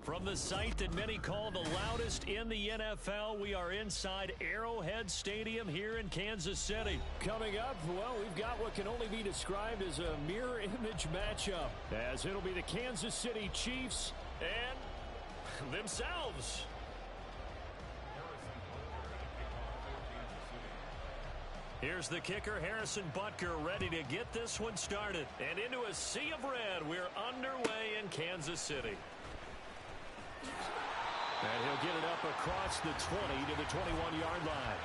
From the site that many call the loudest in the NFL, we are inside Arrowhead Stadium here in Kansas City. Coming up, well, we've got what can only be described as a mirror image matchup, as it'll be the Kansas City Chiefs and themselves. Here's the kicker, Harrison Butker, ready to get this one started. And into a sea of red, we're underway in Kansas City. And he'll get it up across the 20 to the 21-yard line.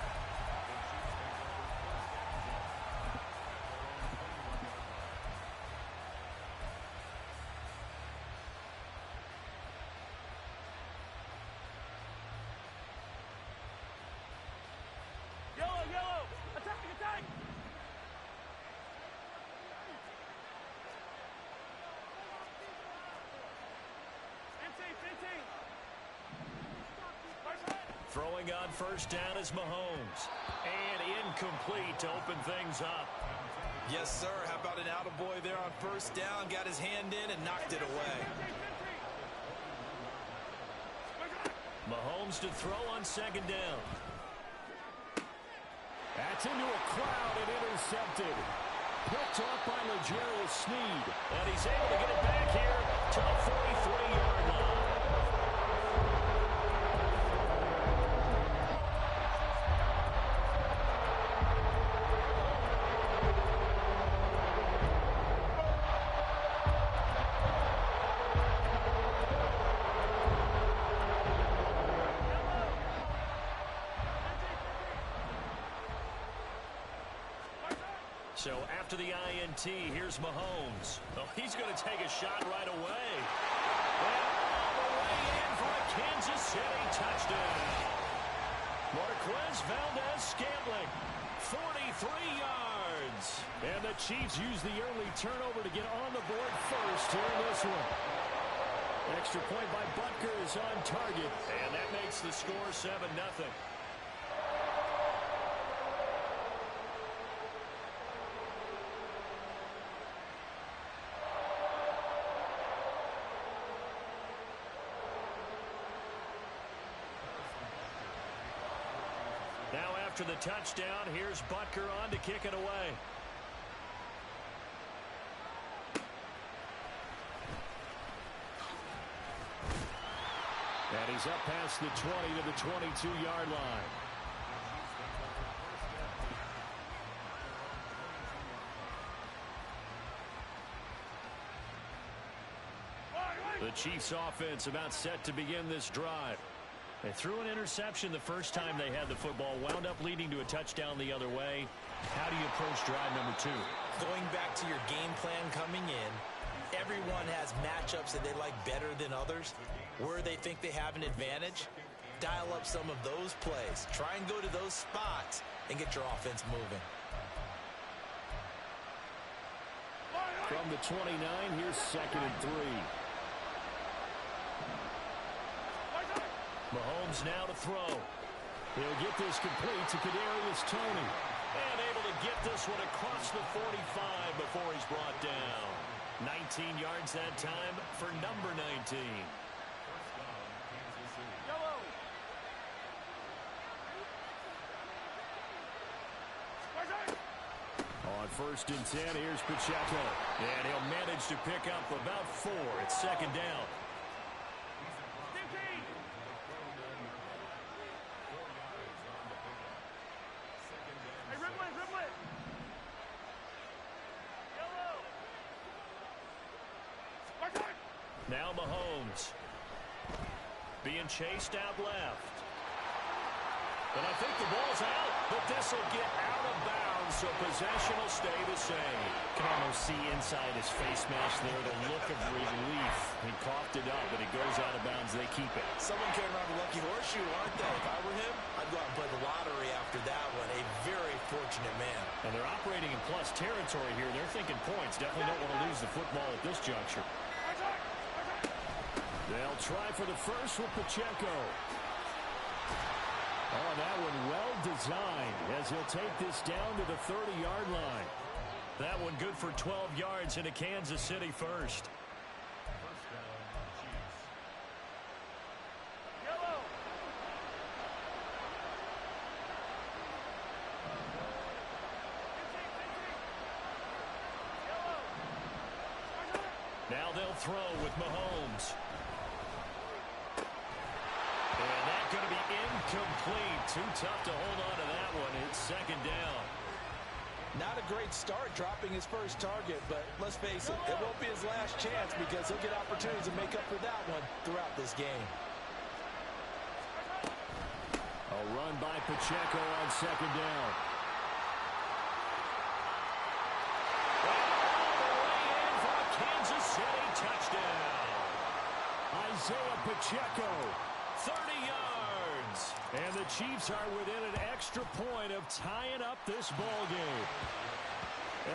Yellow! Attack! Throwing on first down is Mahomes. And incomplete to open things up. Yes, sir. How about an attaboy there on first down? Got his hand in and knocked it away. Mahomes to throw on second down. That's into a crowd and intercepted. Picked off by L'Jarius Sneed. And he's able to get it back here to the 43-yard line. So after the INT, here's Mahomes. Oh, he's going to take a shot right away. And all the way in for a Kansas City touchdown. Marquez Valdez-Scantling, 43 yards. And the Chiefs use the early turnover to get on the board first here in this one. Extra point by Butker is on target. And that makes the score 7-0. Now after the touchdown, here's Butker on to kick it away. And he's up past the 20 to the 22-yard line. The Chiefs offense about set to begin this drive. They threw an interception the first time they had the football, wound up leading to a touchdown the other way. How do you approach drive number 2? Going back to your game plan coming in, everyone has matchups that they like better than others. Where they think they have an advantage, dial up some of those plays. Try and go to those spots and get your offense moving. From the 29, here's 2nd and 3. Mahomes now to throw. He'll get this complete to Kadarius Toney. And able to get this one across the 45 before he's brought down. 19 yards that time for number 19. On 1st and 10, here's Pacheco. And he'll manage to pick up about 4. It's 2nd down. Now Mahomes being chased out left. And I think the ball's out, but this will get out of bounds, so possession will stay the same. Can almost see inside his face mask there the look of relief. He coughed it up, but it goes out of bounds. They keep it. Someone came around the lucky horseshoe, aren't they? If I were him, I'd go out and play the lottery after that one. A very fortunate man. And they're operating in plus territory here. They're thinking points. Definitely don't want to lose the football at this juncture. They'll try for the first with Pacheco. Oh, that one well designed as he'll take this down to the 30-yard line. That one good for 12 yards into Kansas City first. Now they'll throw with Mahomes. And that's going to be incomplete. Too tough to hold on to that one. It's second down. Not a great start dropping his first target, but let's face it, it won't be his last chance because he'll get opportunities to make up for that one throughout this game. A run by Pacheco on second down. All the way in for a Kansas City touchdown. Isaiah Pacheco. 30 yards. And the Chiefs are within an extra point of tying up this ball game.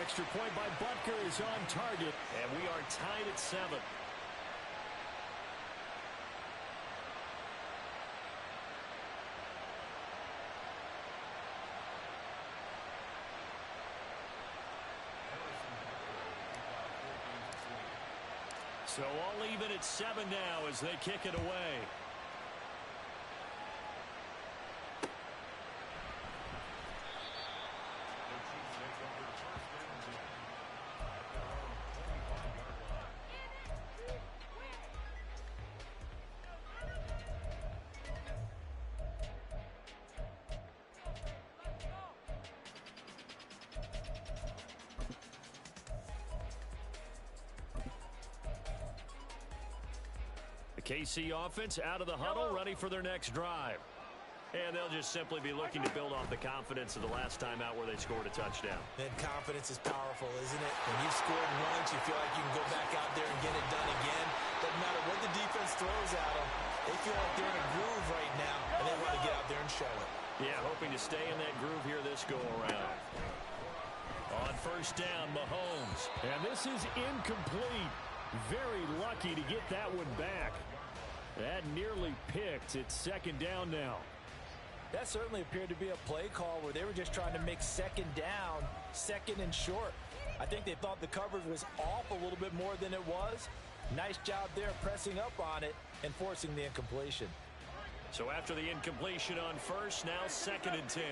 Extra point by Butker is on target. And we are tied at 7. So all even at 7 now as they kick it away. KC offense out of the huddle, ready for their next drive. And they'll just simply be looking to build off the confidence of the last time out where they scored a touchdown. And confidence is powerful, isn't it? When you've scored once, you feel like you can go back out there and get it done again. Doesn't matter what the defense throws at them. They feel like they're in a groove right now, and they want to get out there and show it. Yeah, hoping to stay in that groove here this go-around. On first down, Mahomes. And this is incomplete. Very lucky to get that one back. That nearly picked. It's second down now. That certainly appeared to be a play call where they were just trying to make second down, second and short. I think they thought the coverage was off a little bit more than it was. Nice job there pressing up on it and forcing the incompletion. So after the incompletion on first, now second and 10.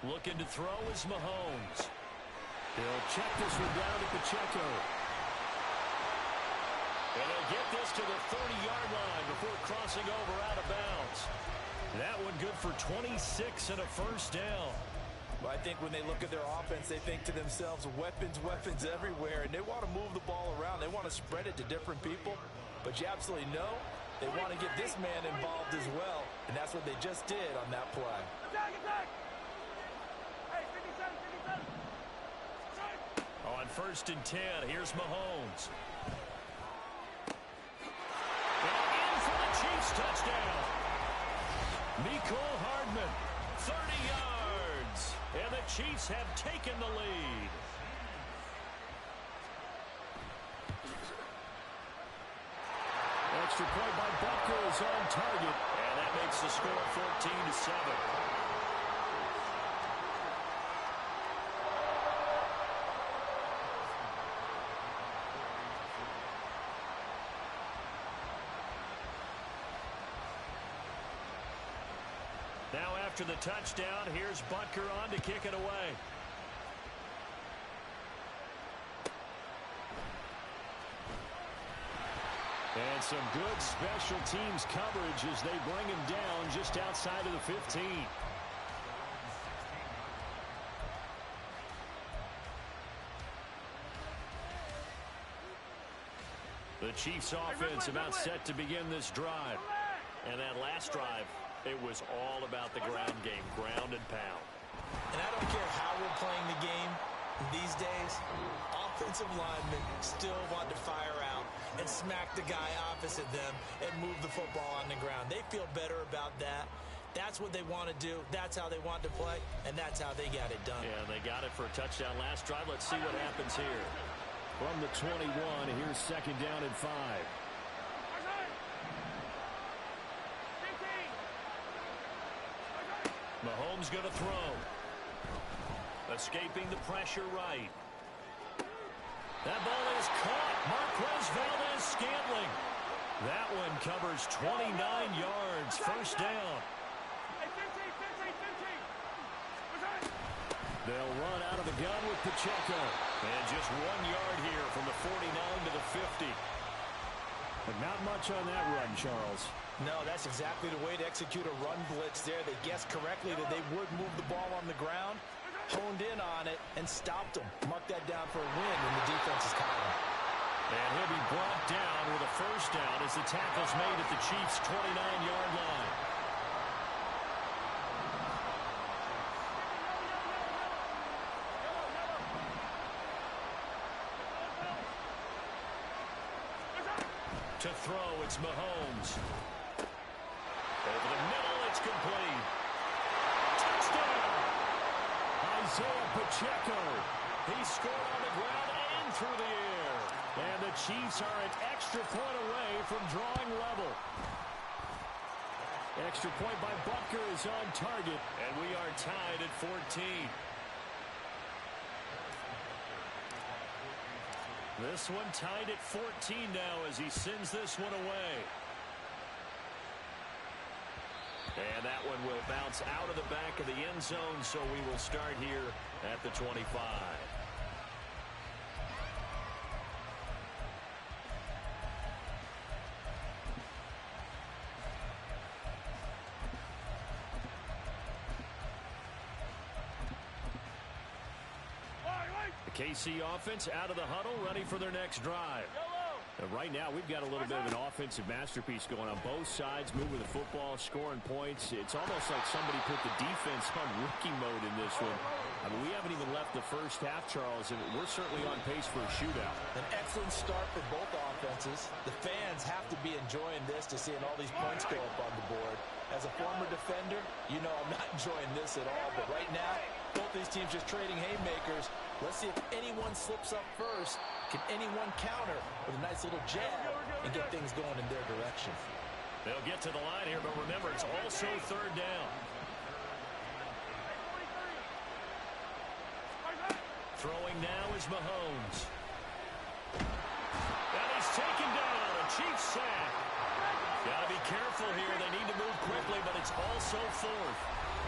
Looking to throw is Mahomes. He'll check this one down to Pacheco. And he'll get this to the 30-yard line before crossing over out of bounds. That one good for 26 and a first down. Well, I think when they look at their offense, they think to themselves, weapons, weapons everywhere, and they want to move the ball around. They want to spread it to different people. But you absolutely know they want to get this man involved as well, and that's what they just did on that play. On first and 10, here's Mahomes. In for the Chiefs touchdown. Mecole Hardman, 30 yards. And the Chiefs have taken the lead. Extra point by Butker is on target. And that makes the score 14-7. Now after the touchdown, here's Butker on to kick it away. And some good special teams coverage as they bring him down just outside of the 15. The Chiefs offense about set to begin this drive. And that last drive, it was all about the ground game, ground and pound. And I don't care how we're playing the game these days, offensive linemen still want to fire out and smack the guy opposite them and move the football on the ground. They feel better about that. That's what they want to do. That's how they want to play, and that's how they got it done. Yeah, they got it for a touchdown last drive. Let's see what happens here. From the 21, here's second down and 5. Mahomes going to throw. Escaping the pressure right. That ball is caught. Marquez Valdes-Scantling. That one covers 29 yards. First down. They'll run out of the gun with Pacheco. And just 1 yard here from the 49 to the 50. But not much on that run, Charles. No, that's exactly the way to execute a run blitz there. They guessed correctly that they would move the ball on the ground, honed in on it, and stopped them. Mark that down for a win in the defense's column. And he'll be brought down with a first down as the tackle's made at the Chiefs' 29-yard line. To throw, it's Mahomes. Over the middle, it's complete. Touchdown! Isaiah Pacheco. He scored on the ground and through the air. And the Chiefs are an extra point away from drawing level. Extra point by Butker is on target. And we are tied at 14. This one tied at 14 now as he sends this one away. And that one will bounce out of the back of the end zone, so we will start here at the 25. The KC offense out of the huddle, ready for their next drive. Right now, we've got a little bit of an offensive masterpiece going on both sides, moving the football, scoring points. It's almost like somebody put the defense on rookie mode in this one. I mean, we haven't even left the first half, Charles, and we're certainly on pace for a shootout. An excellent start for both offenses. The fans have to be enjoying this to seeing all these points go up on the board. As a former defender, you know I'm not enjoying this at all, but right now, both these teams just trading haymakers. Let's see if anyone slips up first. Can anyone counter with a nice little jab and get things going in their direction? They'll get to the line here, but remember, it's also third down. Throwing now is Mahomes. And he's taken down. A Chiefs sack. Got to be careful here. They need to move quickly, but it's also fourth.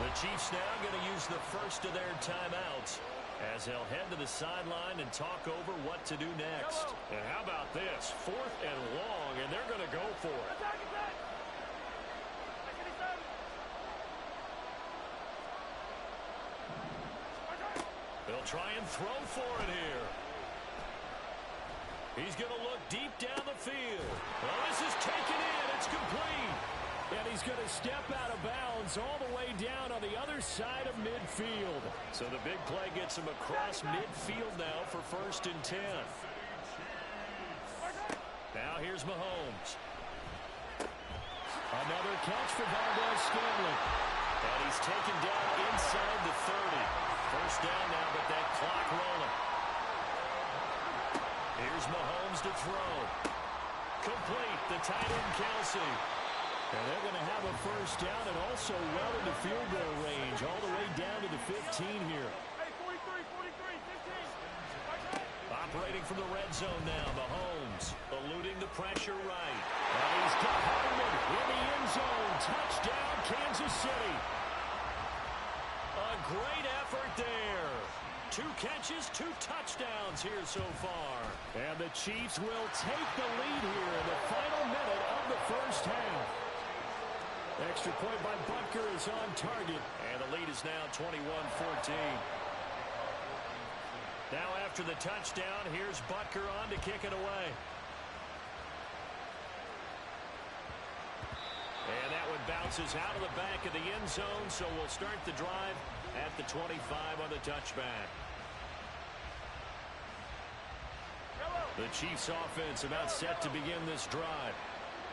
The Chiefs now going to use the first of their timeouts as they'll head to the sideline and talk over what to do next. And how about this? 4th and long, and they're going to go for it. They'll try and throw for it here. He's going to look deep down the field. Well, this is taken in. It's complete. And he's going to step out of bounds all the way down on the other side of midfield. So the big play gets him across midfield now for 1st and 10. Now here's Mahomes. Another catch for Valdez-Scantling. And he's taken down inside the 30. First down now, but that clock rolling. Here's Mahomes to throw. Complete. The tight end, Kelsey. And they're going to have a first down and also well into field goal range, all the way down to the 15 here. Operating from the red zone now, Mahomes eluding the pressure right. And he's got Hardman in the end zone. Touchdown, Kansas City. A great effort there. 2 catches, 2 touchdowns here so far. And the Chiefs will take the lead here in the final minute of the first half. Extra point by Butker is on target. And the lead is now 21-14. Now after the touchdown, here's Butker on to kick it away. And that one bounces out of the back of the end zone, so we'll start the drive at the 25 on the touchback. The Chiefs offense about set to begin this drive.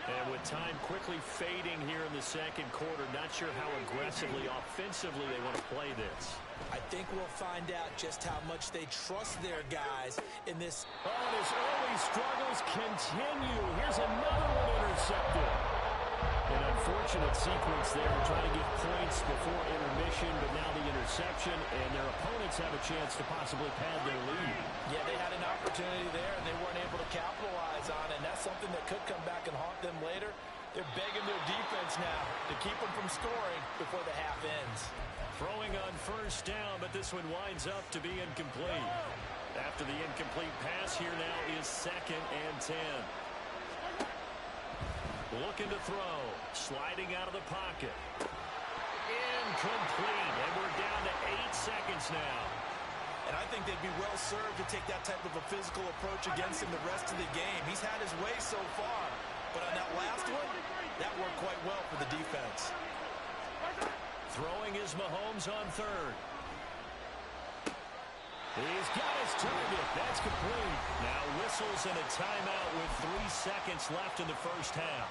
And with time quickly fading here in the second quarter, not sure how aggressively, offensively they want to play this. I think we'll find out just how much they trust their guys in this. Oh, his early struggles continue. Here's another one intercepted. An unfortunate sequence there, trying to get points before intermission, but now the interception, and their opponents have a chance to possibly pad their lead. Yeah, they had an opportunity there, and they weren't able to capitalize on it, and that's something that could come back and haunt them later. They're begging their defense now to keep them from scoring before the half ends. Throwing on first down, but this one winds up to be incomplete. After the incomplete pass, here now is 2nd and 10. Looking to throw. Sliding out of the pocket. Incomplete. And we're down to 8 seconds now. And I think they'd be well served to take that type of a physical approach against him the rest of the game. He's had his way so far. But on that last one, that worked quite well for the defense. Throwing is Mahomes on 3rd. He's got his target. That's complete. Now whistles and a timeout with 3 seconds left in the first half.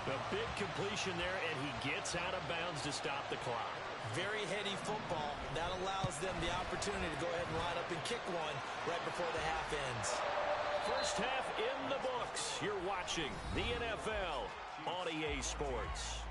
A big completion there, and he gets out of bounds to stop the clock. Very heady football. That allows them the opportunity to go ahead and line up and kick one right before the half ends. First half in the books. You're watching the NFL on EA Sports.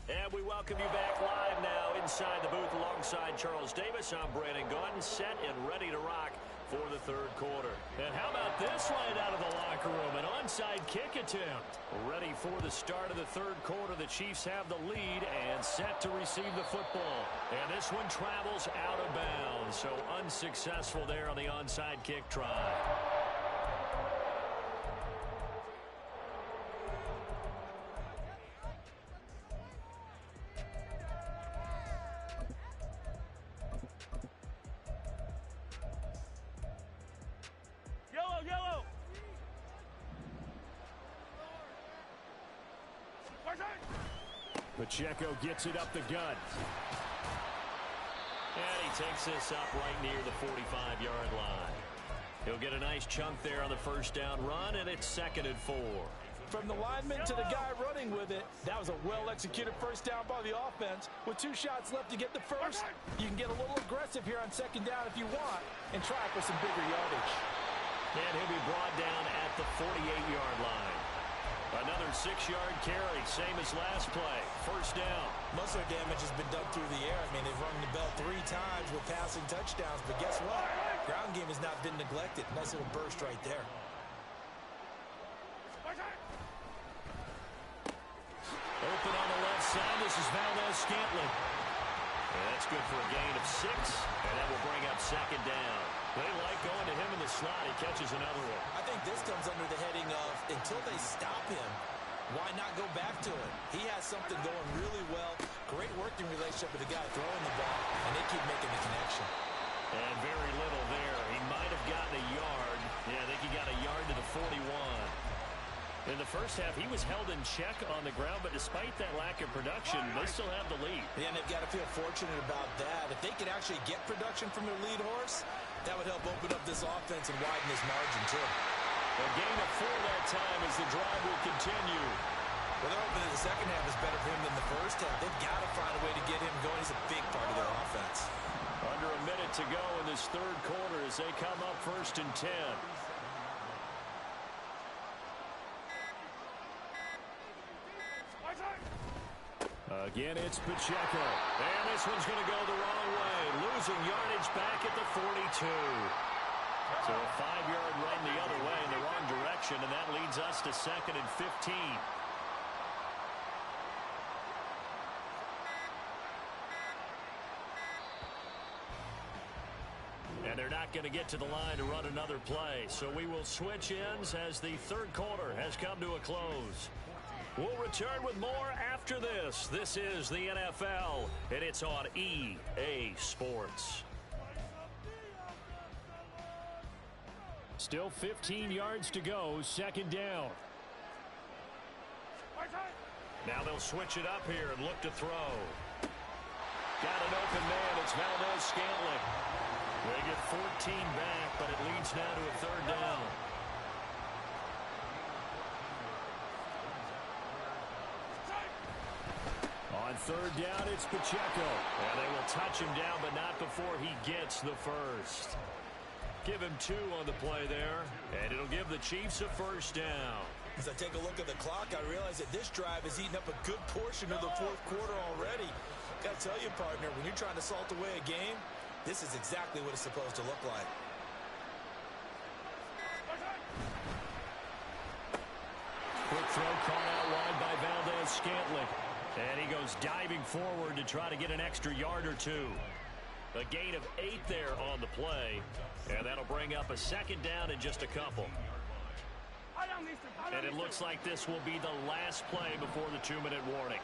And we welcome you back live now inside the booth alongside Charles Davis. I'm Brandon Gaudin, set and ready to rock for the 3rd quarter. And how about this right out of the locker room? An onside kick attempt. Ready for the start of the 3rd quarter. The Chiefs have the lead and set to receive the football. And this one travels out of bounds. So unsuccessful there on the onside kick try. Pacheco gets it up the gut. And he takes this up right near the 45-yard line. He'll get a nice chunk there on the first down run, and it's 2nd and 4. From the lineman to the guy running with it, that was a well-executed first down by the offense. With 2 shots left to get the first, you can get a little aggressive here on 2nd down if you want and try for some bigger yardage. And he'll be brought down at the 48-yard line. Another 6-yard carry, same as last play. First down. Most of their damage has been done through the air. I mean, they've rung the bell 3 times with passing touchdowns, but guess what? Ground game has not been neglected. Nice little burst right there. Open on the left side. This is Valdes-Scantling. And that's good for a gain of 6, and that will bring up 2nd down. They like going to him in the slot. He catches another one. I think this comes under the heading of, until they stop him, why not go back to him? He has something going really well. Great working relationship with the guy throwing the ball, and they keep making the connection. And very little there. He might have gotten a yard. Yeah, I think he got a yard to the 41. In the first half, he was held in check on the ground, but despite that lack of production, they still have the lead. Yeah, and they've got to feel fortunate about that. If they could actually get production from their lead horse, that would help open up this offense and widen this margin, too. A gain of 4 that time as the drive will continue. Well, they're hoping that the second half is better for him than the first half. They've got to find a way to get him going. He's a big part of their offense. Under a minute to go in this 3rd quarter as they come up 1st and 10. Again, it's Pacheco. And this one's going to go the wrong way. Losing yardage back at the 42. So a 5-yard run the other way in the wrong direction, and that leads us to 2nd and 15. And they're not going to get to the line to run another play. So we will switch ends as the 3rd quarter has come to a close. We'll return with more after this. This is the NFL, and it's on EA Sports. Still 15 yards to go, 2nd down. Now they'll switch it up here and look to throw. Got an open man. It's Valdes-Scantling. They get 14 back, but it leads now to a 3rd down. On 3rd down, it's Pacheco. And they will touch him down, but not before he gets the first. Give him 2 on the play there, and it'll give the Chiefs a first down. As I take a look at the clock, I realize that this drive has eaten up a good portion of the 4th quarter already. Got to tell you, partner, when you're trying to salt away a game, This is exactly what it's supposed to look like. Quick throw caught out wide by Valdez-Scantling. And he goes diving forward to try to get an extra yard or two. A gain of 8 there on the play. And that'll bring up a second down in just a couple. And it looks like this will be the last play before the 2-minute warning.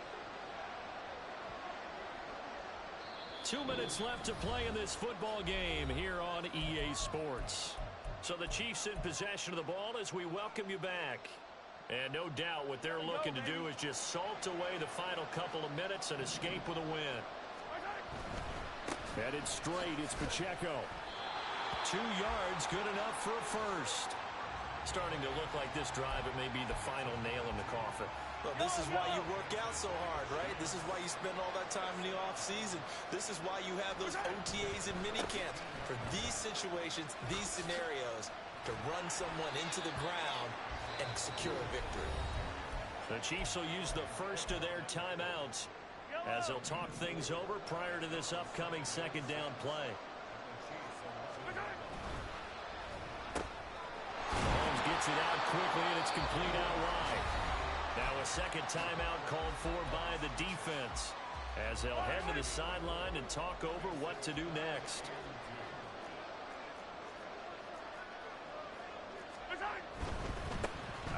2 minutes left to play in this football game here on EA Sports. So the Chiefs in possession of the ball as we welcome you back. And no doubt what they're looking to do is just salt away the final couple of minutes and escape with a win. Headed straight, it's Pacheco. 2 yards, good enough for a first. Starting to look like this drive, it may be the final nail in the coffin. Well, this is why you work out so hard, right? This is why you spend all that time in the offseason. This is why you have those OTAs and minicamps. For these situations, these scenarios, to run someone into the ground and secure a victory. The Chiefs will use the first of their timeouts as they'll talk things over prior to this upcoming second down play. Mahomes gets it out quickly, and it's complete out wide. Now a second timeout called for by the defense as they'll head to the sideline and talk over what to do next.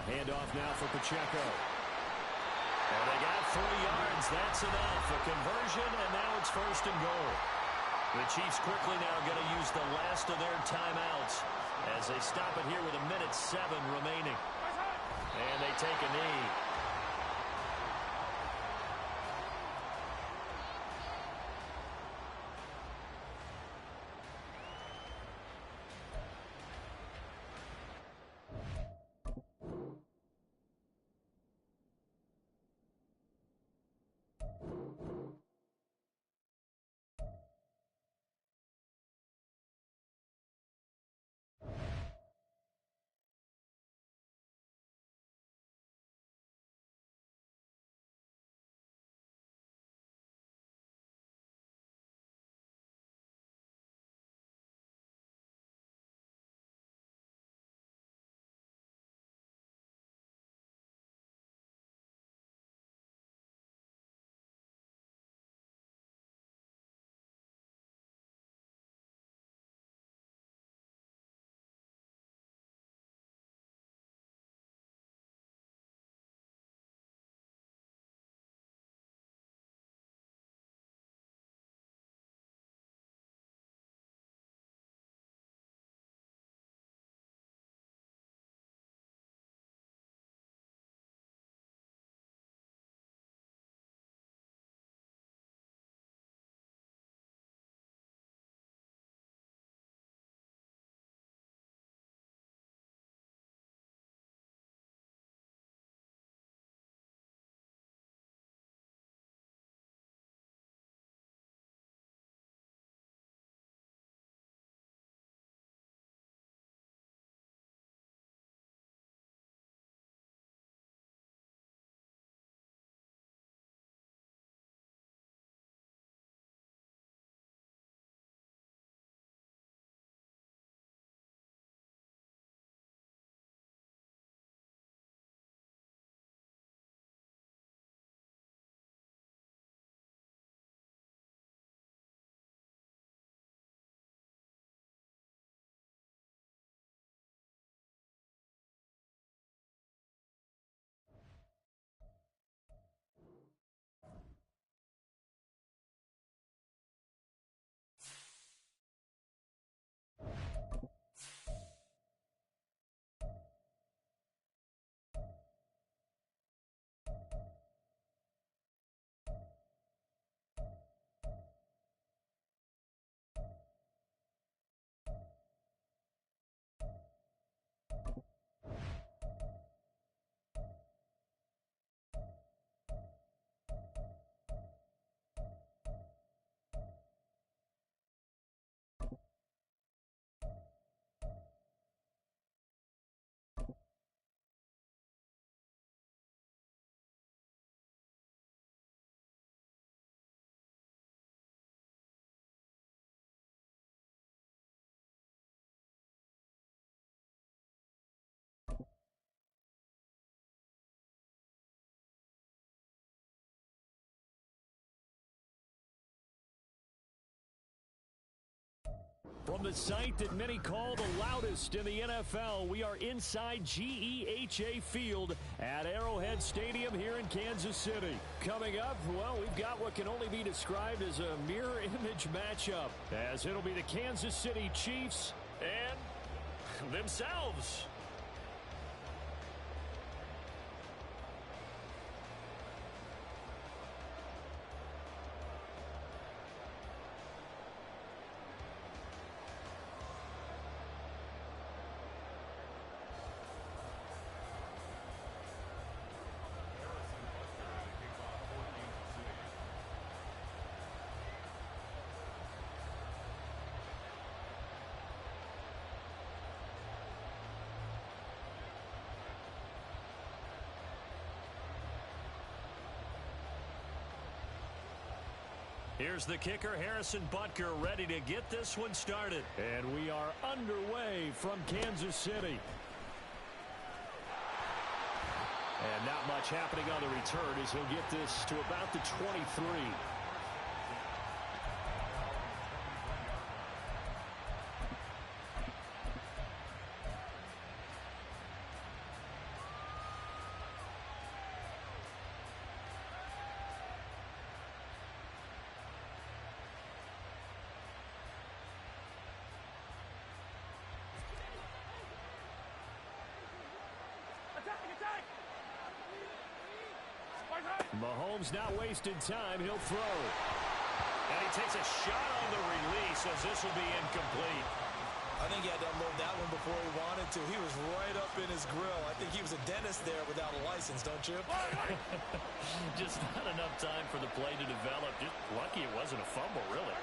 Handoff now for Pacheco. And they got 3 yards. That's enough. A conversion, and now it's first and goal. The Chiefs quickly now going to use the last of their timeouts as they stop it here with 1:07 remaining. And they take a knee. From the site that many call the loudest in the NFL, we are inside GEHA Field at Arrowhead Stadium here in Kansas City. Coming up, well, we've got what can only be described as a mirror image matchup, as it'll be the Kansas City Chiefs and themselves. Here's the kicker, Harrison Butker, ready to get this one started. And we are underway from Kansas City. And not much happening on the return as he'll get this to about the 23. Mahomes not wasting time. He'll throw. And he takes a shot on the release as this will be incomplete. I think he had to unload that one before he wanted to. He was right up in his grill. I think he was a dentist there without a license, don't you? Just not enough time for the play to develop. Just lucky it wasn't a fumble, really.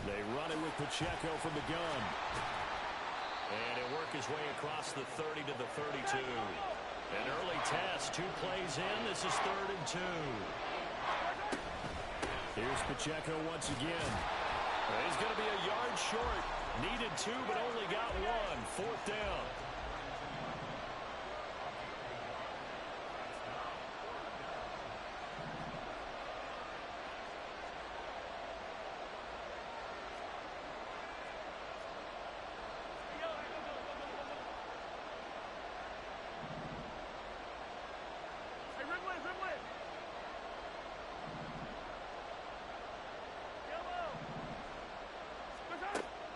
They run it with Pacheco from the gun. And he'll work his way across the 30 to the 32. An early test, 2 plays in. This is 3rd and 2. Here's Pacheco once again. He's going to be a yard short. Needed 2, but only got 1. 4th down.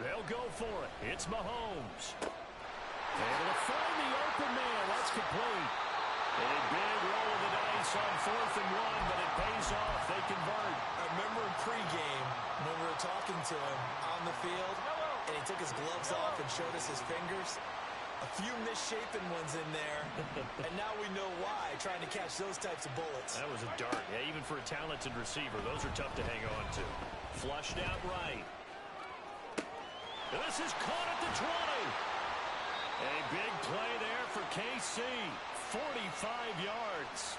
They'll go for it. It's Mahomes. Able to find the open man. That's complete. A big roll of the dice on 4th and 1, but it pays off. They convert. I remember in pregame when we were talking to him on the field, and he took his gloves off and showed us his fingers. A few misshapen ones in there, and now we know why, trying to catch those types of bullets. That was a dart. Yeah, even for a talented receiver, those are tough to hang on to. Flushed out right. This is caught at the 20. A big play there for KC. 45 yards.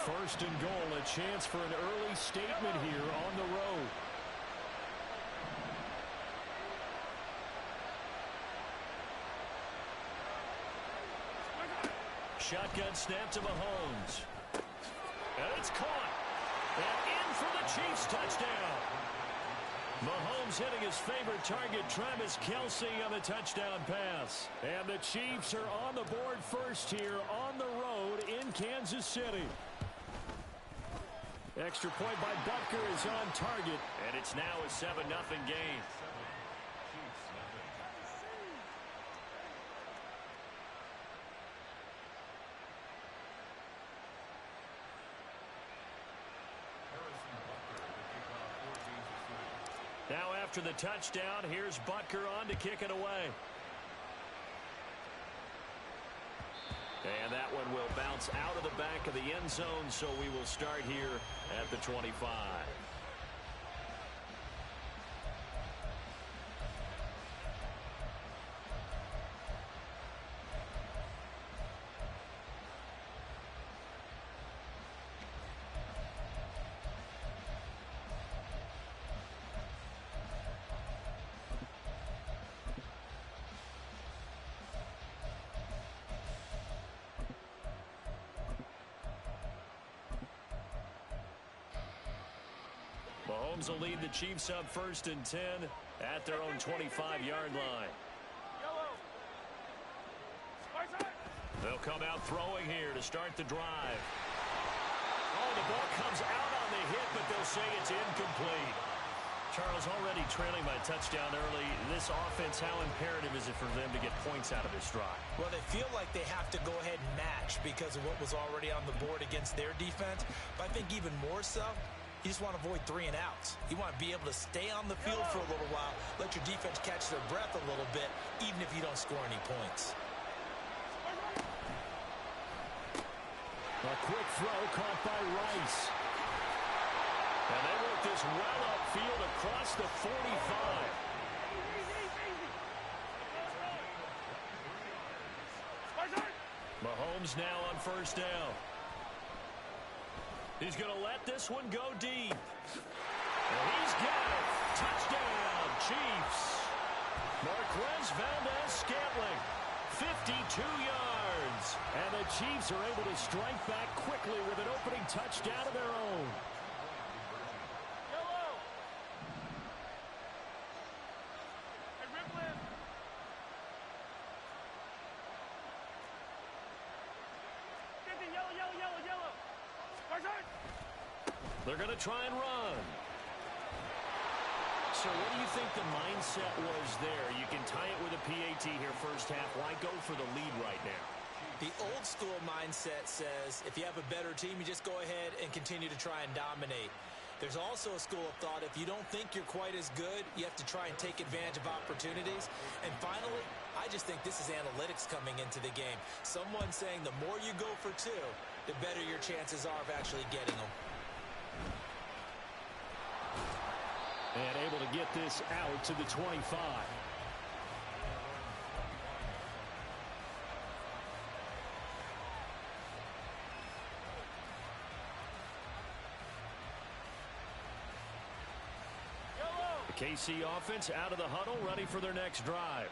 First and goal, a chance for an early statement here on the road. Shotgun snap to Mahomes. And it's caught. And in for the Chiefs touchdown. Mahomes hitting his favorite target, Travis Kelce, on the touchdown pass. And the Chiefs are on the board first here on the road in Kansas City. Extra point by Butker is on target. And it's now a 7-0 game. Now after the touchdown, here's Butker on to kick it away. And that one will bounce out of the back of the end zone, so we will start here at the 25. Mahomes will lead the Chiefs up 1st and 10 at their own 25-yard line. They'll come out throwing here to start the drive. Oh, the ball comes out on the hit, but they'll say it's incomplete. Charles, already trailing by a touchdown early. This offense, how imperative is it for them to get points out of this drive? Well, they feel like they have to go ahead and match because of what was already on the board against their defense. But I think even more so, you just want to avoid 3 and outs. You want to be able to stay on the field for a little while, let your defense catch their breath a little bit, even if you don't score any points. A quick throw caught by Rice. And they work this well upfield across the 45. Mahomes now on 1st down. He's going to let this one go deep. And he's got it. Touchdown, Chiefs. Marquez Valdes-Scantling, 52 yards. And the Chiefs are able to strike back quickly with an opening touchdown of their own. They're going to try and run. So what do you think the mindset was there? You can tie it with a PAT here first half. Why go for the lead right now? The old school mindset says if you have a better team, you just go ahead and continue to try and dominate. There's also a school of thought, if you don't think you're quite as good, you have to try and take advantage of opportunities. And finally, I just think this is analytics coming into the game. Someone saying the more you go for 2, the better your chances are of actually getting them. And able to get this out to the 25. The KC offense out of the huddle, ready for their next drive.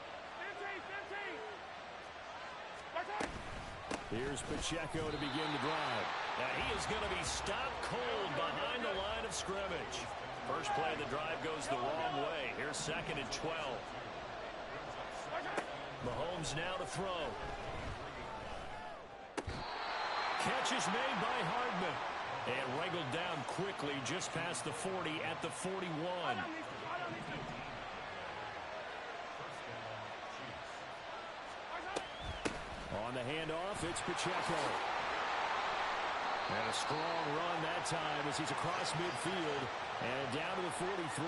Here's Pacheco to begin the drive. And he is going to be stopped cold behind the line of scrimmage. First play of the drive goes the wrong way. Here's 2nd and 12. Mahomes now to throw. Catch is made by Hardman. And wrangled down quickly just past the 40 at the 41. On the handoff, it's Pacheco. And a strong run that time as he's across midfield and down to the 43.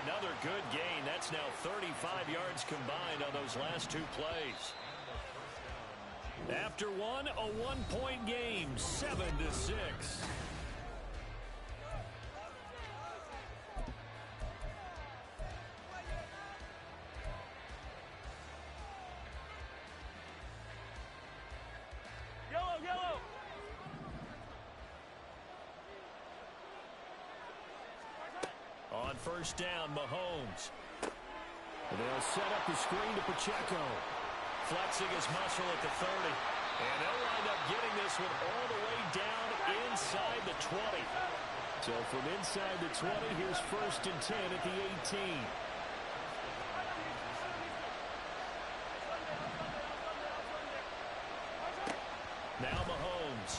Another good gain. That's now 35 yards combined on those last 2 plays. After one, a 1-point game, 7-6. On 1st down, Mahomes. They'll set up the screen to Pacheco. Flexing his muscle at the 30. And they'll wind up getting this one all the way down inside the 20. So from inside the 20, here's 1st and 10 at the 18. Now Mahomes.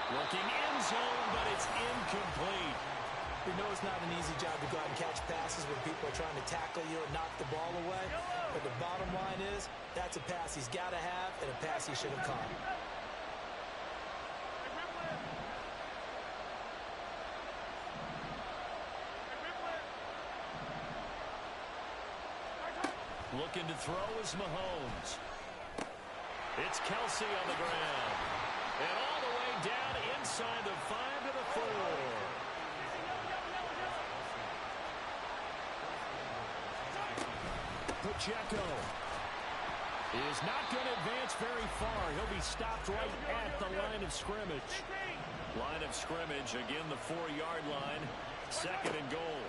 Looking end zone, but it's incomplete. We know it's not an easy job to go out and catch passes when people are trying to tackle you and knock the ball away. But the bottom line is, that's a pass he's got to have and a pass he should have caught. Looking to throw is Mahomes. It's Kelsey on the ground. And all the way down inside the 5 to the 4. Pacheco is not going to advance very far. He'll be stopped right at the line of scrimmage. Line of scrimmage, again the 4-yard line. 2nd and goal.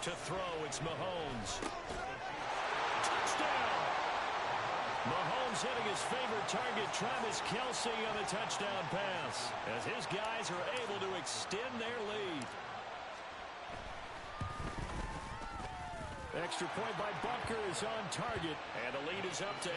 To throw, it's Mahomes. Touchdown! Mahomes Mahomes hitting his favorite target, Travis Kelce, on a touchdown pass, as his guys are able to extend their lead. Extra point by Butker is on target, and the lead is up to 8.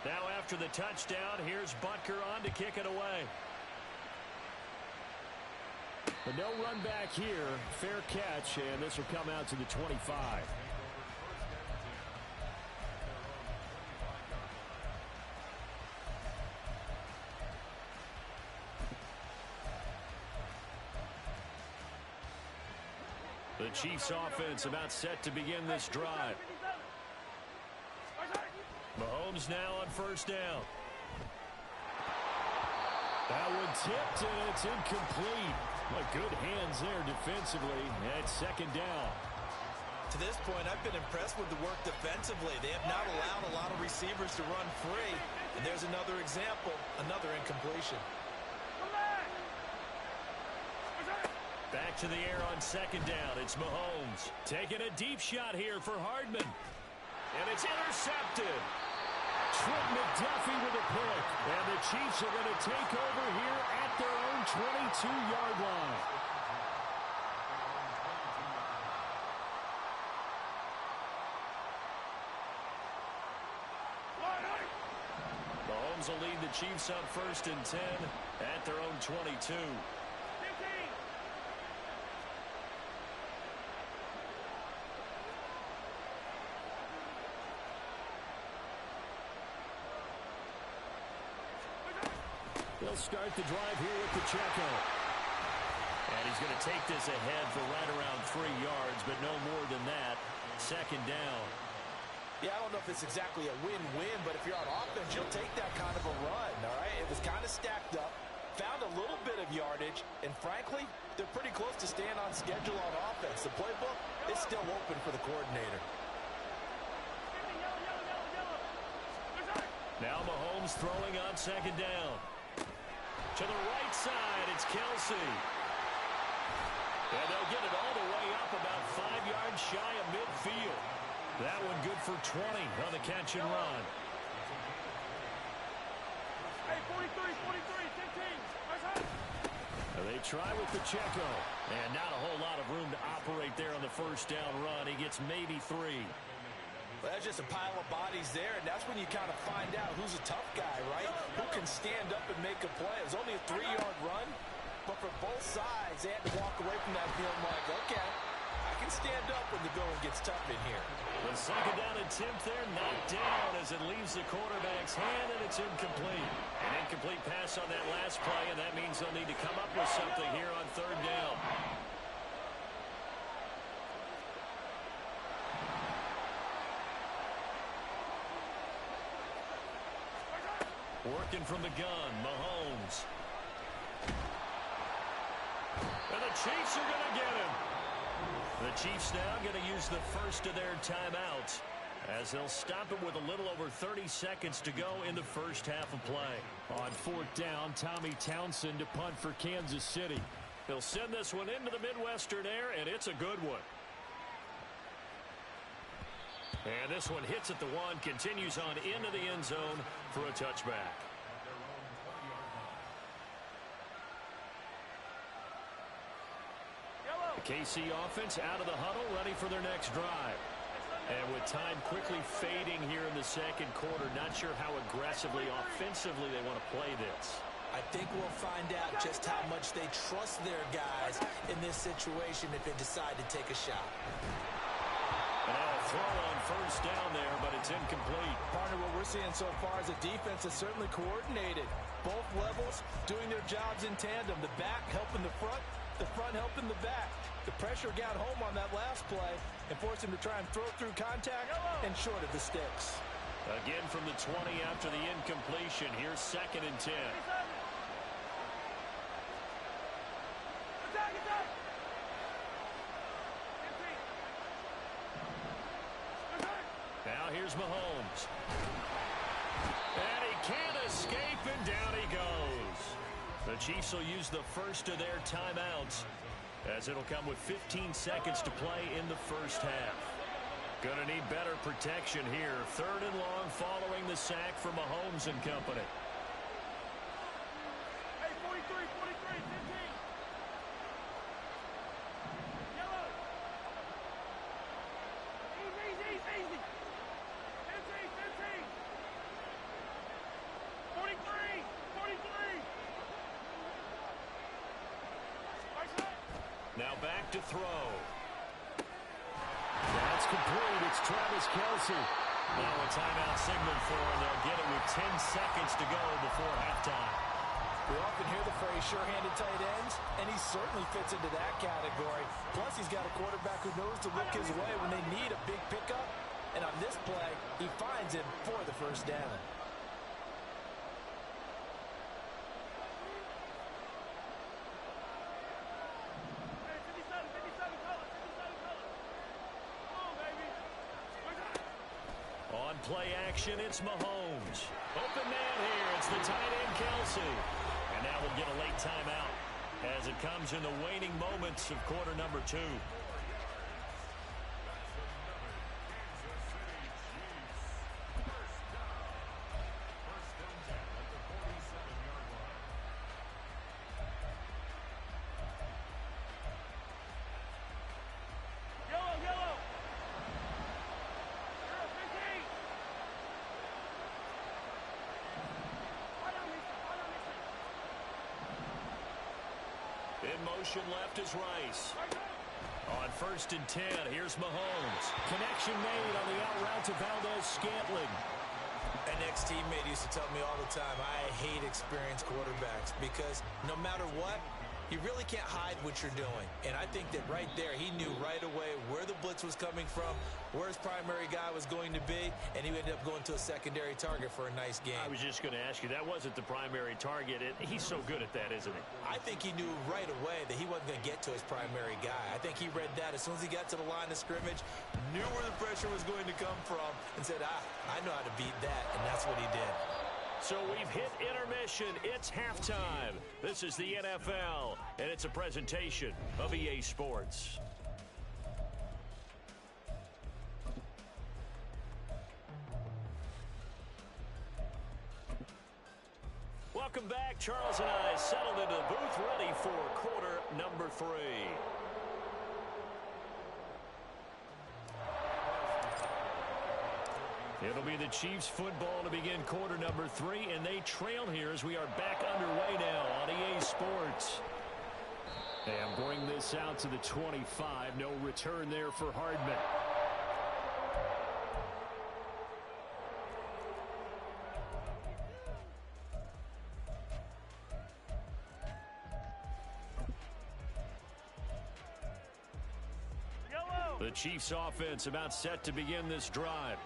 Now after the touchdown, here's Butker on to kick it away. But no run back here. Fair catch, and this will come out to the 25. The Chiefs offense about set to begin this drive. Mahomes now on first down. That one tipped, and it's incomplete. But good hands there defensively at second down. To this point, I've been impressed with the work defensively. They have not allowed a lot of receivers to run free. And there's another example, another incompletion. Back to the air on second down. It's Mahomes taking a deep shot here for Hardman. And it's intercepted. Trent McDuffie with a pick. And the Chiefs are going to take over here at their own 22-yard line. Mahomes will lead the Chiefs up first and 10 at their own 22. They'll start the drive here with Pacheco. And he's going to take this ahead for right around 3 yards, but no more than that. Second down. Yeah, I don't know if it's exactly a win-win, but if you're on offense, you'll take that kind of a run, all right? It was kind of stacked up, found a little bit of yardage, and frankly, they're pretty close to staying on schedule on offense. The playbook is still open for the coordinator. Now Mahomes throwing on second down. To the right side, it's Kelce. And they'll get it all the way up about 5 yards shy of midfield. That one good for 20 on the catch and run. Hey, 43, 15. And they try with Pacheco. And not a whole lot of room to operate there on the first down run. He gets maybe 3. Well, that's just a pile of bodies there, and that's when you kind of find out who's a tough guy, right? Who can stand up and make a play. It was only a 3-yard run, but for both sides, they had to walk away from that feeling like, okay, I can stand up when the going gets tough in here. The second down attempt there, knocked down as it leaves the quarterback's hand, and it's incomplete. An incomplete pass on that last play, and that means they'll need to come up with something here on third down. Working from the gun, Mahomes. And the Chiefs are going to get him. The Chiefs now going to use the first of their timeouts as they'll stop it with a little over 30 seconds to go in the first half of play. On fourth down, Tommy Townsend to punt for Kansas City. He'll send this one into the Midwestern air, and it's a good one. And this one hits at the 1, continues on into the end zone for a touchback. The KC offense out of the huddle, ready for their next drive. And with time quickly fading here in the second quarter, not sure how aggressively, offensively they want to play this. I think we'll find out just how much they trust their guys in this situation if they decide to take a shot. And a throw on first down there, but it's incomplete. Partner, what we're seeing so far is a defense that's certainly coordinated. Both levels doing their jobs in tandem. The back helping the front helping the back. The pressure got home on that last play and forced him to try and throw through contact and short of the sticks. Again from the 20 after the incompletion. Here's second and 10. Now here's Mahomes. And he can't escape, and down he The Chiefs will use the first of their timeouts, as it'll come with 15 seconds to play in the first half. Going to need better protection here. 3rd and long following the sack from Mahomes and company. Hey, 43, 15. Yellow. Easy. 15. 43. Now back to throw. That's complete. It's Travis Kelce. Now a timeout signal for him. They'll get it with 10 seconds to go before halftime. We often hear the phrase sure-handed tight ends, and he certainly fits into that category. Plus, he's got a quarterback who knows to look his way when they need a big pickup. And on this play, he finds him for the first down. Play action, it's Mahomes. Open man here, it's the tight end Kelce. And now we'll get a late timeout as it comes in the waning moments of quarter number 2. In motion left is Rice. On 1st and 10, here's Mahomes. Connection made on the out route to Valdez-Scantling. An ex-teammate used to tell me all the time, I hate experienced quarterbacks because no matter what, you really can't hide what you're doing. And I think that right there, he knew right away where the blitz was coming from, where his primary guy was going to be, and he ended up going to a secondary target for a nice game. I was just going to ask you, that wasn't the primary target. He's so good at that, isn't he? I think he knew right away that he wasn't going to get to his primary guy. I think he read that as soon as he got to the line of scrimmage, knew where the pressure was going to come from, and said, I know how to beat that, and that's what he did. So we've hit intermission. It's halftime. This is the NFL, and it's a presentation of EA Sports. Welcome back. Charles and I settled into the booth, ready for quarter number 3. It'll be the Chiefs football to begin quarter number 3, and they trail here as we are back underway now on EA Sports. And bring this out to the 25. No return there for Hardman. The Chiefs offense about set to begin this drive.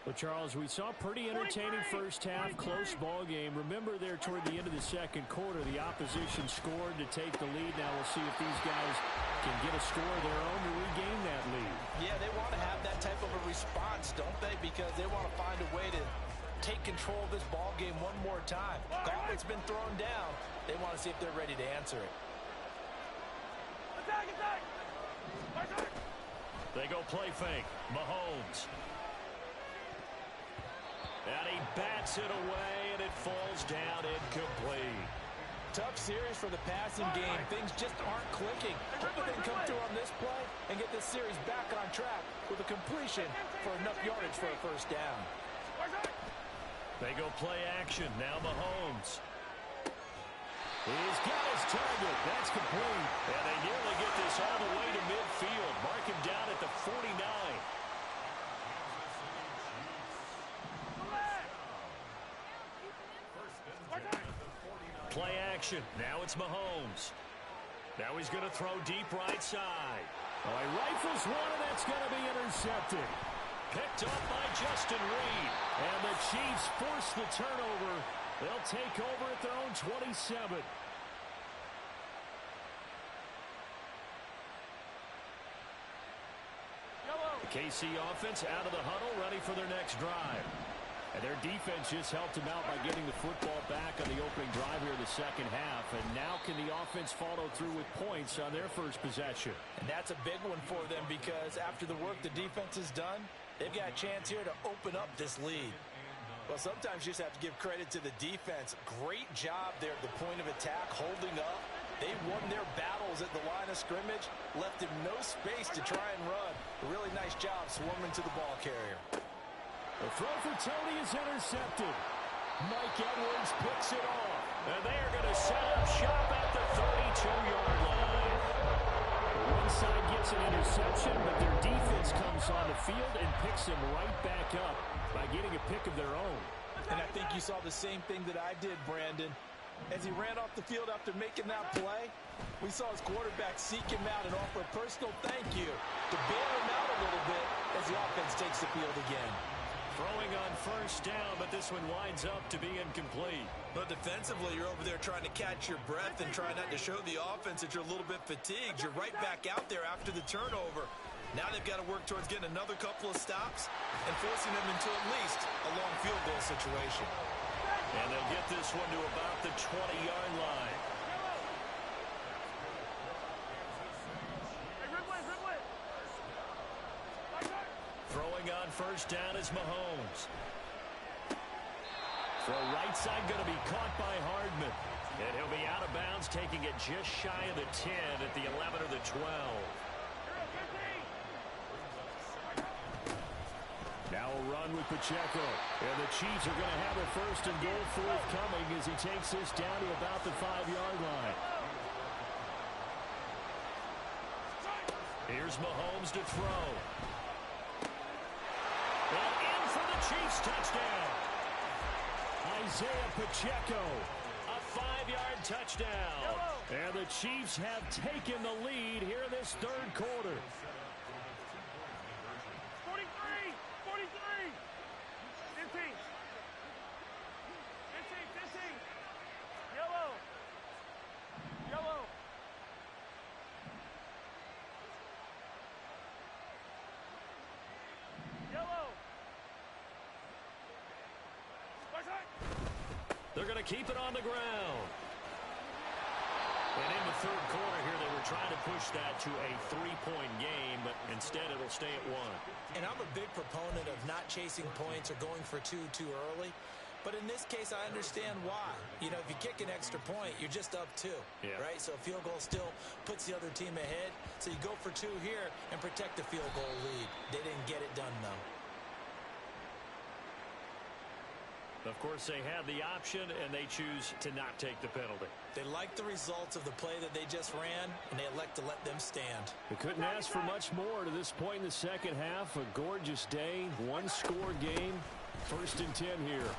Well, Charles, we saw a pretty entertaining first half, close ball game. Remember there toward the end of the second quarter, the opposition scored to take the lead. Now we'll see if these guys can get a score of their own to regain that lead. Yeah, they want to have that type of a response, don't they? Because they want to find a way to take control of this ball game one more time. Gauntlet's been thrown down. They want to see if they're ready to answer it. Attack! They go play fake. Mahomes. And he bats it away, and it falls down incomplete. Tough series for the passing game. Things just aren't clicking. Hoping they can come through on this play and get this series back on track with a completion for enough yardage for a first down. They go play action. Now Mahomes. He's got his target. That's complete. And they nearly get this all the way to midfield. Mark him down at the 49. Play action. Now it's Mahomes. Now he's going to throw deep right side. Oh, he rifles one, and that's going to be intercepted. Picked up by Justin Reed. And the Chiefs force the turnover. They'll take over at their own 27. The KC offense out of the huddle, ready for their next drive. And their defense just helped them out by getting the football back back on the opening drive here in the second half, and now can the offense follow through with points on their first possession? And that's a big one for them because after the work the defense has done, they've got a chance here to open up this lead. Well, sometimes you just have to give credit to the defense. Great job there at the point of attack, holding up. They won their battles at the line of scrimmage, left him no space to try and run. A really nice job swarming to the ball carrier. The throw for Tony is intercepted. Mike Edwards picks it off. And they are going to set up shop at the 32-yard line. The one side gets an interception, but their defense comes on the field and picks them right back up by getting a pick of their own. And I think you saw the same thing that I did, Brandon. As he ran off the field after making that play, we saw his quarterback seek him out and offer a personal thank you to bail him out a little bit as the offense takes the field again. Throwing on first down, but this one winds up to be incomplete. But defensively, you're over there trying to catch your breath and try not to show the offense that you're a little bit fatigued. You're right back out there after the turnover. Now they've got to work towards getting another couple of stops and forcing them into at least a long field goal situation. And they'll get this one to about the 20-yard line. Throwing on first down is Mahomes. Throw right side going to be caught by Hardman. And he'll be out of bounds, taking it just shy of the 10 at the 11 or the 12. Now a run with Pacheco. And the Chiefs are going to have a first and goal forthcoming as he takes this down to about the 5-yard line. Here's Mahomes to throw. And in for the Chiefs touchdown. Isaiah Pacheco, a 5-yard touchdown. And the Chiefs have taken the lead here in this third quarter. 43, 43. 15. 15, 15. Yellow. Yellow. Yellow. They're going to keep it on the ground. And in the third quarter here, they were trying to push that to a 3-point game, but instead it'll stay at 1. And I'm a big proponent of not chasing points or going for two too early. But in this case, I understand why. You know, if you kick an extra point, you're just up 2, right? So a field goal still puts the other team ahead. So you go for 2 here and protect the field goal lead. They didn't get it done, though. Of course, they have the option, and they choose to not take the penalty. They like the results of the play that they just ran, and they elect to let them stand. They couldn't ask for much more to this point in the second half. A gorgeous day, one-score game. First and 10 here.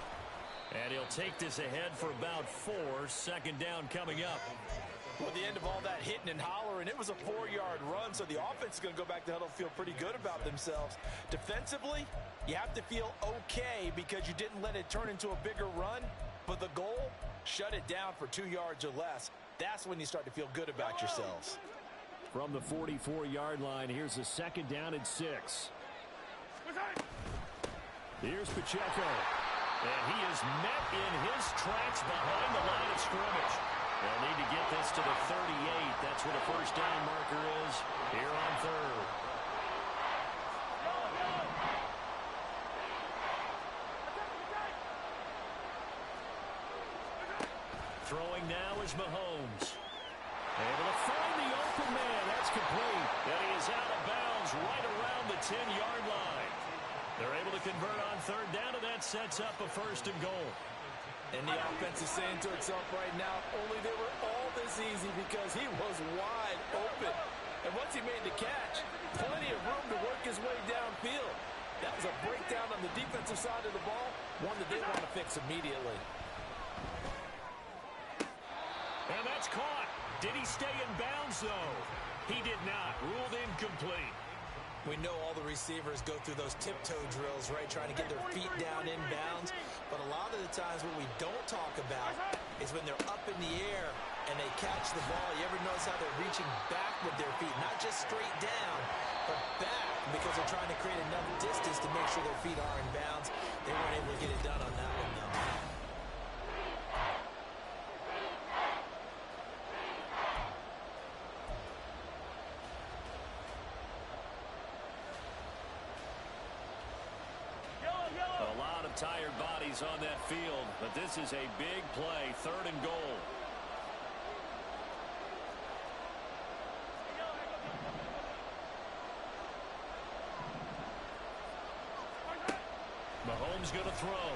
And he'll take this ahead for about 4. Second down coming up. Well, at the end of all that hitting and hollering, it was a 4-yard run, so the offense is going to go back to huddle, feel pretty good about themselves. Defensively, you have to feel okay because you didn't let it turn into a bigger run, but the goal, shut it down for 2 yards or less. That's when you start to feel good about yourselves. From the 44-yard line, here's a second down and 6. Here's Pacheco. And he is met in his tracks behind the line of scrimmage. They'll need to get this to the 38. That's where the first down marker is here on third. Throwing now is Mahomes. Able to find the open man. That's complete. And he is out of bounds right around the 10-yard line. They're able to convert on third down, and that sets up a first and goal. And the offense is saying to itself right now, only they were all this easy because he was wide open. And once he made the catch, plenty of room to work his way downfield. That was a breakdown on the defensive side of the ball, one that they want to fix immediately. And that's caught. Did he stay in bounds, though? He did not. Ruled incomplete. We know all the receivers go through those tiptoe drills, right, trying to get their feet down in bounds. But a lot of the times what we don't talk about is when they're up in the air and they catch the ball. You ever notice how they're reaching back with their feet? Not just straight down, but back because they're trying to create enough distance to make sure their feet are in bounds. They weren't able to get it done on that one, though. tired bodies on that field, but this is a big play, 3rd and goal. Mahomes going to throw.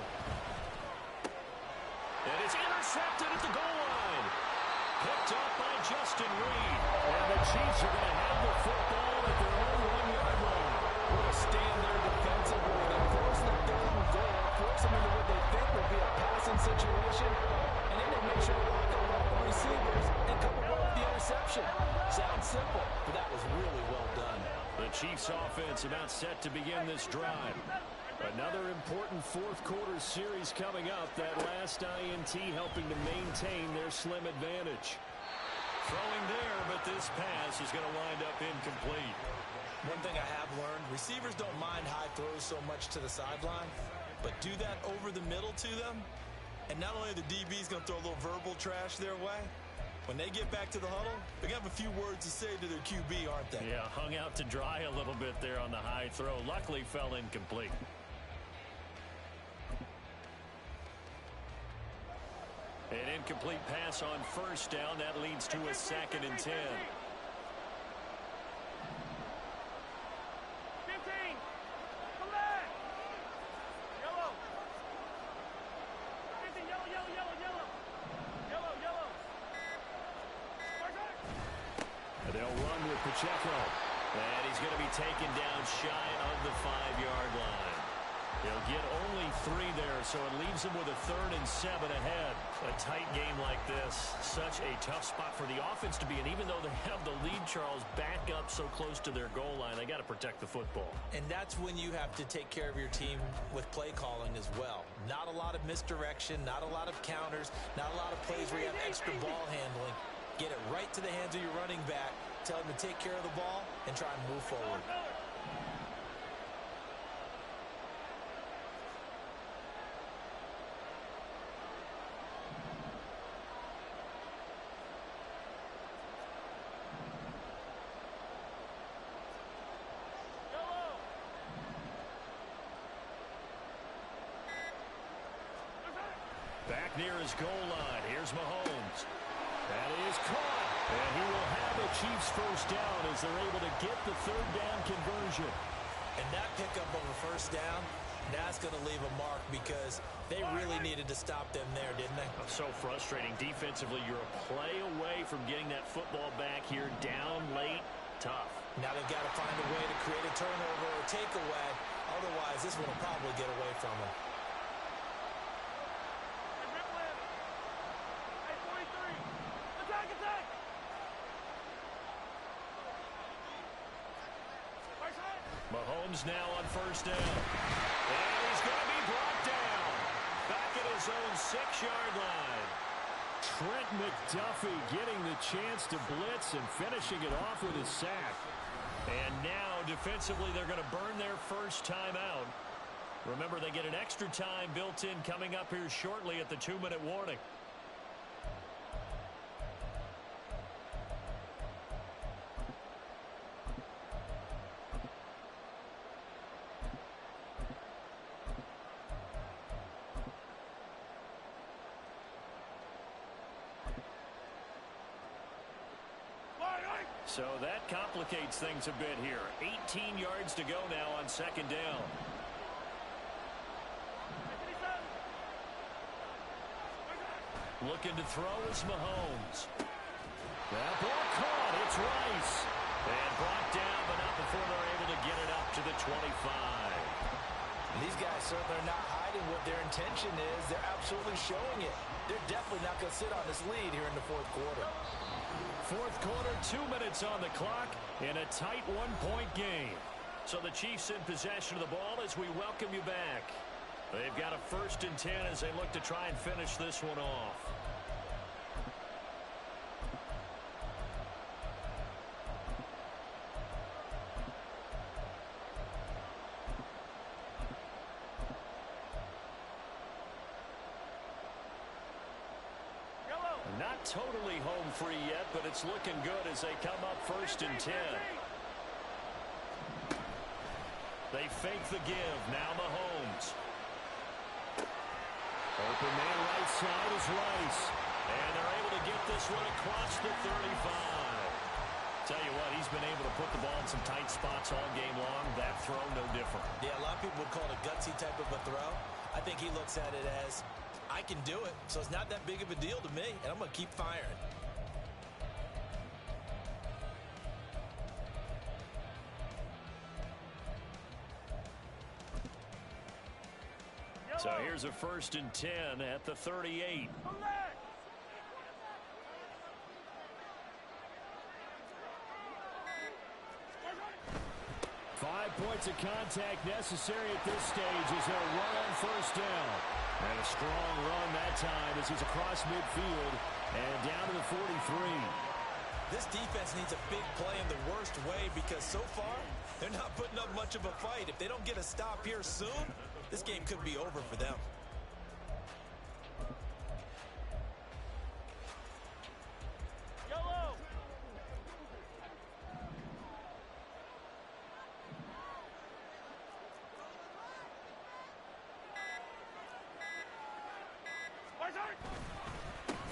And it's intercepted at the goal line. Picked up by Justin Reed. And the Chiefs are going to have the football at their own 1-yard line. We'll stand there defensively and force them down goal, force them into what they think will be a passing situation, and then they make sure to lock up all the receivers and come away with the interception. Sounds simple, but that was really well done. The Chiefs offense about set to begin this drive. Another important fourth-quarter series coming up. That last INT helping to maintain their slim advantage. Throwing there, but this pass is going to wind up incomplete. One thing I have learned, receivers don't mind high throws so much to the sideline, but do that over the middle to them, and not only are the DBs going to throw a little verbal trash their way, when they get back to the huddle, they're going to have a few words to say to their QB, aren't they? Yeah, hung out to dry a little bit there on the high throw. Luckily fell incomplete. An incomplete pass on 1st down. That leads to a 2nd and 10. 15. Come back. Yellow. 15. Yellow, yellow, yellow, yellow. Yellow, yellow. And they'll run with Pacheco. And he's going to be taken down shy of the 5-yard line. They'll get only 3 there, so it leaves them with a 3rd and 7 ahead. A tight game like this, such a tough spot for the offense to be in. Even though they have the lead, Charles, back up so close to their goal line, they got to protect the football. And that's when you have to take care of your team with play calling as well. Not a lot of misdirection, not a lot of counters, not a lot of plays where you have extra ball handling. Get it right to the hands of your running back, tell him to take care of the ball, and try and move forward. Back near his goal line. Here's Mahomes. That is caught. And he will have the Chiefs 1st down as they're able to get the 3rd down conversion. And that pickup of a 1st down, that's going to leave a mark because they really needed to stop them there, didn't they? So frustrating. Defensively, you're a play away from getting that football back here. Down late. Tough. Now they've got to find a way to create a turnover or takeaway. Otherwise, this one will probably get away from them. Mahomes now on 1st down. And he's going to be brought down. Back at his own 6-yard line. Trent McDuffie getting the chance to blitz and finishing it off with his sack. And now, defensively, they're going to burn their 1st timeout. Remember, they get an extra time built in coming up here shortly at the 2-minute warning. So that complicates things a bit here. 18 yards to go now on 2nd down. Looking to throw is Mahomes. That ball caught. It's Rice. And brought down, but not before they're able to get it up to the 25. These guys certainly are not hiding what their intention is. They're absolutely showing it. They're definitely not going to sit on this lead here in the 4th quarter. 4th quarter, 2 minutes on the clock in a tight 1-point game. So the Chiefs in possession of the ball as we welcome you back. They've got a 1st and 10 as they look to try and finish this one off. Not totally home free yet, but it's looking good as they come up 1st and 10. They fake the give. Now Mahomes. Open man right side is Rice. And they're able to get this one across the 35. Tell you what, he's been able to put the ball in some tight spots all game long. That throw, no different. Yeah, a lot of people would call it a gutsy type of a throw. I think he looks at it as, I can do it, so it's not that big of a deal to me, and I'm going to keep firing. So here's a 1st and 10 at the 38. 5 points of contact necessary at this stage as they'll run on 1st down. And a strong run that time as he's across midfield and down to the 43. This defense needs a big play in the worst way because so far they're not putting up much of a fight. If they don't get a stop here soon, this game could be over for them. Yellow.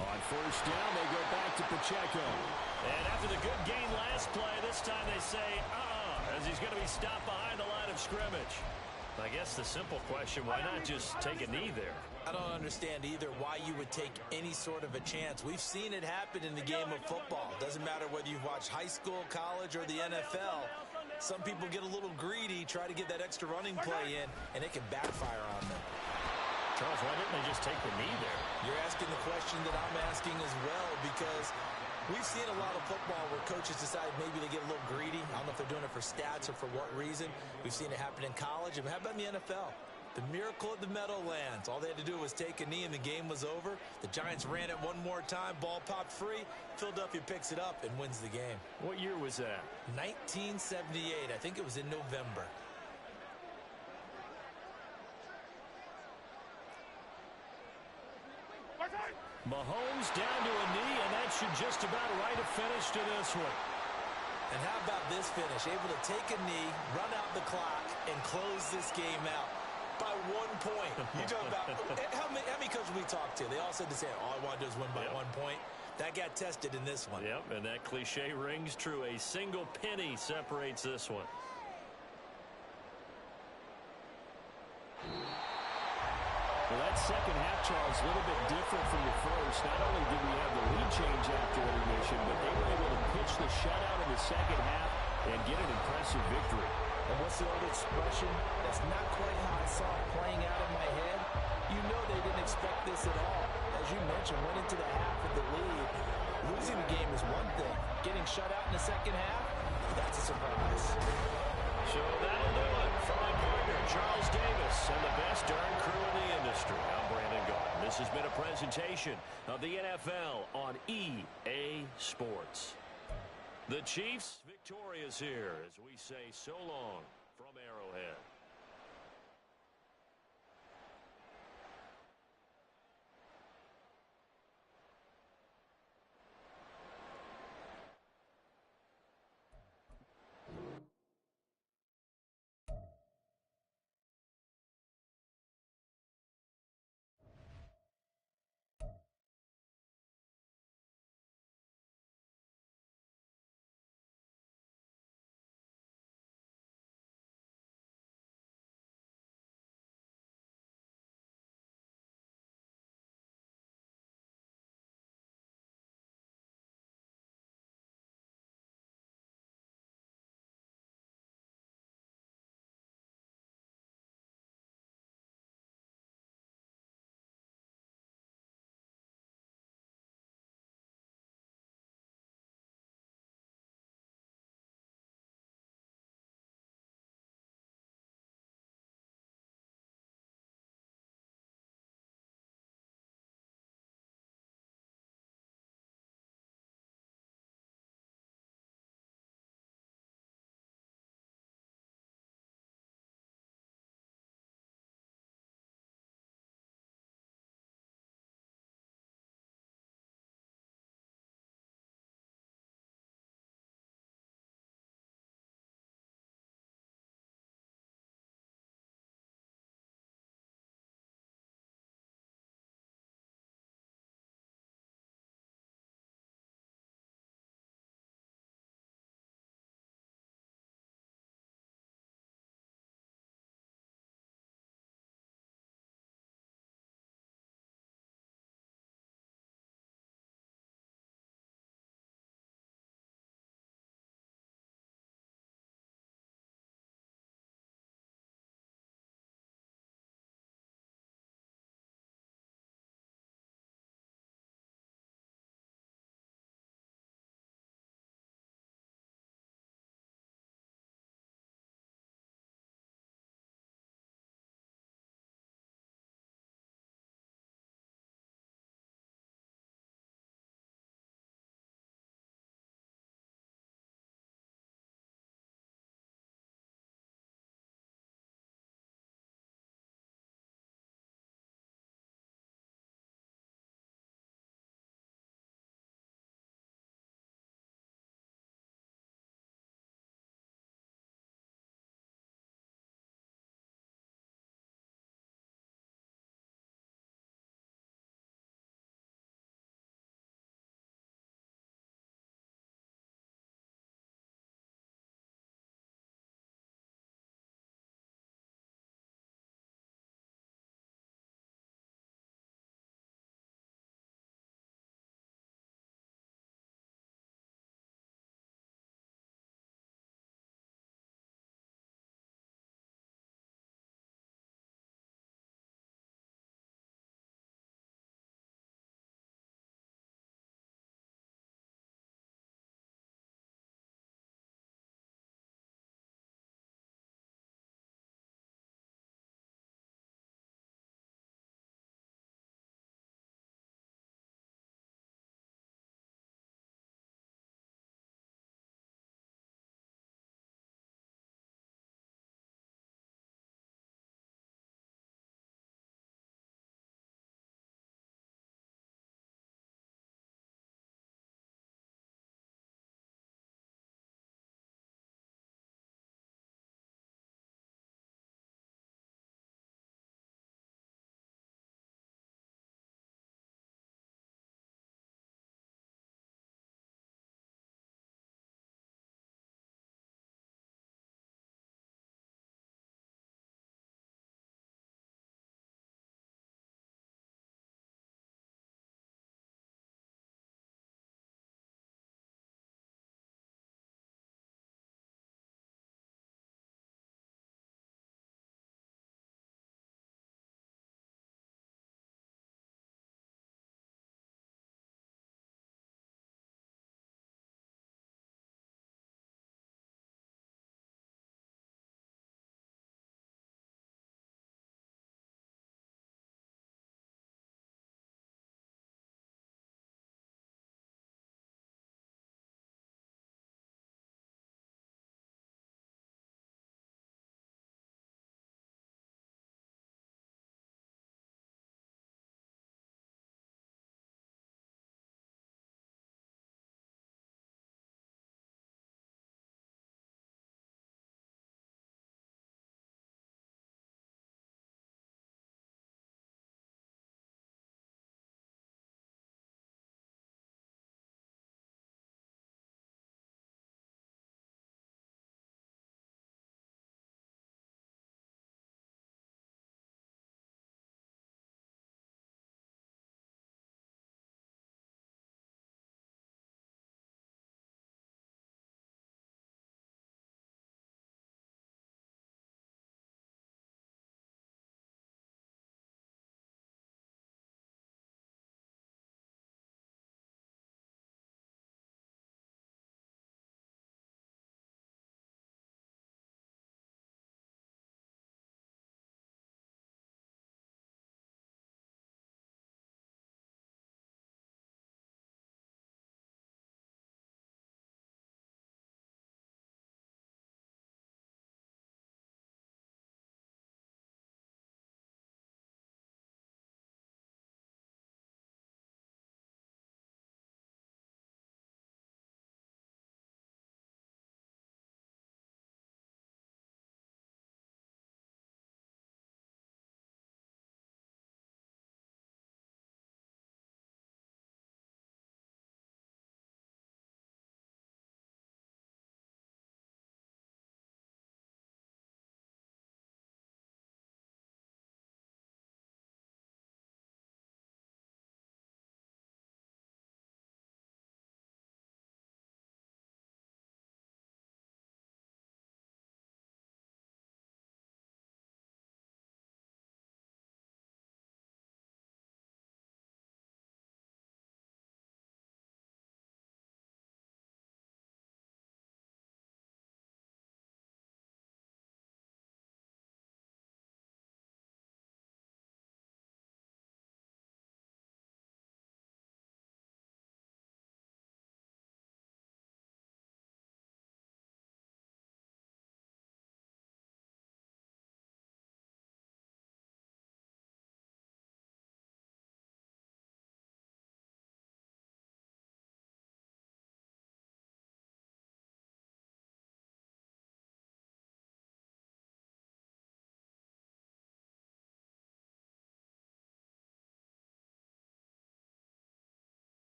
On 1st down, they go back to Pacheco. And after the good gain last play, this time they say, as he's going to be stopped behind the line of scrimmage. I guess the simple question, why not just take a knee there? I don't understand either why you would take any sort of a chance. We've seen it happen in the game of football. Doesn't matter whether you've watched high school, college, or the NFL. Some people get a little greedy, try to get that extra running play in, and it can backfire on them. Charles, why didn't they just take the knee there? You're asking the question that I'm asking as well because we've seen a lot of football where coaches decide maybe they get a little greedy. I don't know if they're doing it for stats or for what reason. We've seen it happen in college. And how about in the NFL? The miracle of the Meadowlands. All they had to do was take a knee and the game was over. The Giants ran it one more time. Ball popped free. Philadelphia picks it up and wins the game. What year was that? 1978. I think it was in November. Mahomes down to a knee, and that should just about write a finish to this one. And how about this finish? Able to take a knee, run out the clock, and close this game out by 1 point. You talk about how many coaches we talked to? They all said the same. All I want to do is win by 1 point. That got tested in this one. Yep, and that cliche rings true. A single penny separates this one. Well, that second half, Charles, a little bit different from the first. Not only did we have the lead change after intermission, but they were able to pitch the shutout in the second half and get an impressive victory. And what's the old expression? That's not quite how I saw it playing out in my head. You know they didn't expect this at all. As you mentioned, went into the half with the lead. Losing the game is one thing. Getting shut out in the second half, that's a surprise. So that'll do it for my partner, Charles Davis, and the best darn crew in the industry. I'm Brandon Gaudin. This has been a presentation of the NFL on EA Sports. The Chiefs victorious here as we say so long from Arrowhead.